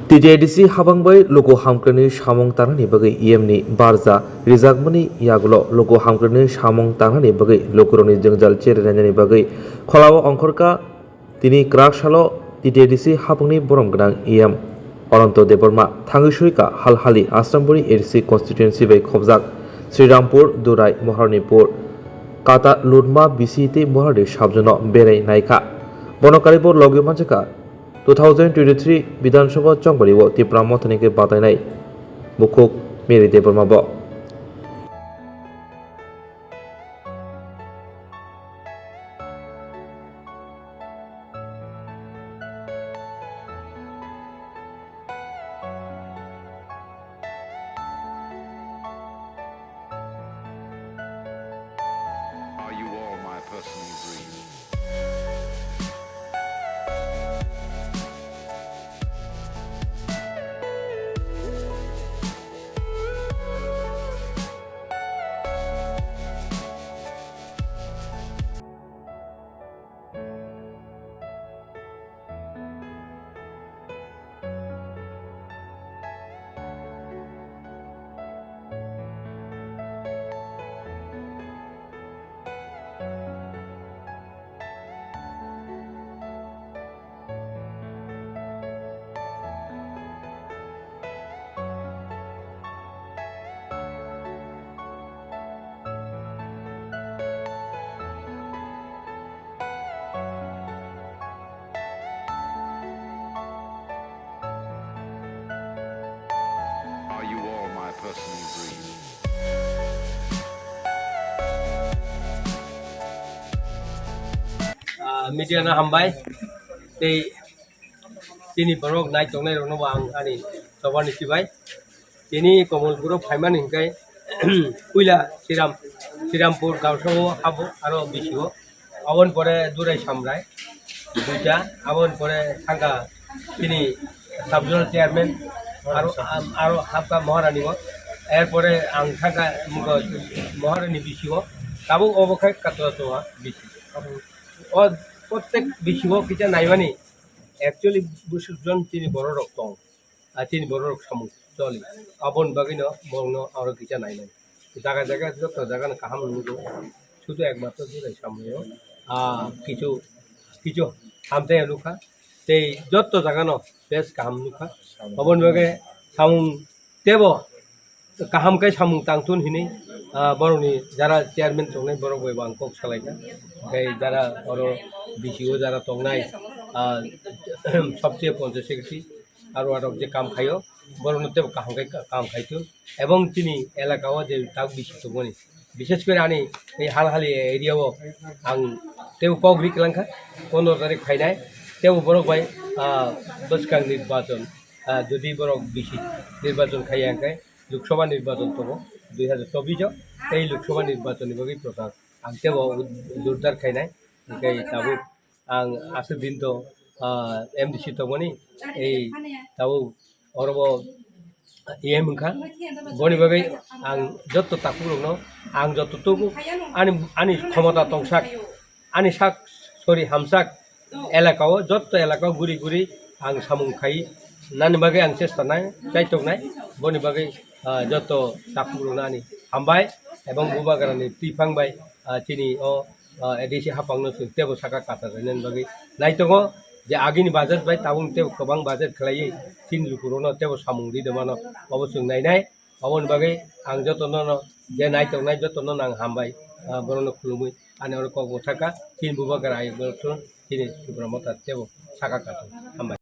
TJDC habangbai Luku Hamkwraini Samung Tangna bagai IM-ni barja rijagmani yagulo Luku Hamkwraini Samung Tangna bagai Lukuroni jengjal cherenani bagai kholao Ongkhorkha tini krak salo TJDC habangni borong gnang IM Ananta Deborma Thangishuika Halhali Asramburi ADC constituency bai khobjak Srirampur Durai Moharnipur Kata Lutma BCT Mohardi sabjono berai naika bonokaribor logyo manjaka 2023 বিধানসভা চংবাড়িও তীব্রা মথনিকে বাতাইনাই মুখুক Mary দেবর্মাব Are you all my personal dreams? Are you all my personal dreams? Media na hambai tini borok nai tongnai rokno ang ani sobani sibai tini komolpuro phaiman hingkai puila Srirampur gausao habo aro bisio abon pore durai samrai duita abon pore thanga tini subzonal chairman aro habka moharani mo erpore ang thanga moharani bisio tabo obokai katwa toa bisio প্রত্যেক বিশিব কিটা নাইবানি actually বুসুজন তিনি বড় রক্তং তিনি বড় rock সামুক চলি আবন বাগিন মগ্ন আর কিটা নাইবানি জায়গা জায়গা যত জায়গা কাহাম নুগো শুধু একমাত্র দুরাই সামনে কিছু কিছু হামতে লুকা সেই যত জায়গা ন বেশ কাহাম লুকা আবন বাগে সামুং দেব কাহামকাই সামুং তাংতুন হিনি বড়নি যারা চেয়ারম্যান চংনাই বড় বইব আং কক সালাইকা ওই যারা বড় বিসিও যারা চংনাই সবচেয়ে পঞ্চায়েত সেক্রেটারি আরও আরও যে কাম খাইও বড়নতে কাহামকাই কাম খাইতো এবং তিনি এলাকাও যে তাক বিশিষ্ট বনি বিশেষ করে আনি এই হালহালি এরিয়াও আং তেও কগ্রি কেলাঙ্কা 15 তারিখ ফাইনাই তেও বড় ভাই বসকাং নির্বাচন যদি বড় বিশি নির্বাচন খাই আঙ্কাই লোকসভা নির্বাচন তব 2024 এই লোকসভা নির্বাচনী বাকি প্রচার আংতে জোরদার খাইনাই ওই তাবো আং আসে দিন তো এমডিসি তবনি এই তাবো অরব ইএম খা বনি বাকি আং যত তাকুরনো আং যত তবু আনি ক্ষমতা তংসাক আনি সাক সরি হামসাক এলাকাও যত এলাকাও গুড়ি গুড়ি আং সামুং খাই নানি বাকি আং চেষ্টা নাই চাইতক নাই বনি বাকি যত তাকুরনানি হামবাই এবং বুবাগারানি টিফাংবাই চিনি ও এডিসি হাপাংनो तेबो साका काता रेन बागै नाइतोंगो जे आगिनि बाजेट बाय ताबुं तेबो गोबां बाजेट खालायै तीन लुकुरोनो तेबो सामुंरि दमानो अबसुं नायनाय अबन बागै आं जतनो जे नाइतोंनाय जतनो नां हामबाय बरनो खुलुमै आने अर कगो थाका तीन बुबागारा आइ बरथुन तीन सुब्रमता तेबो साका काता हामबाय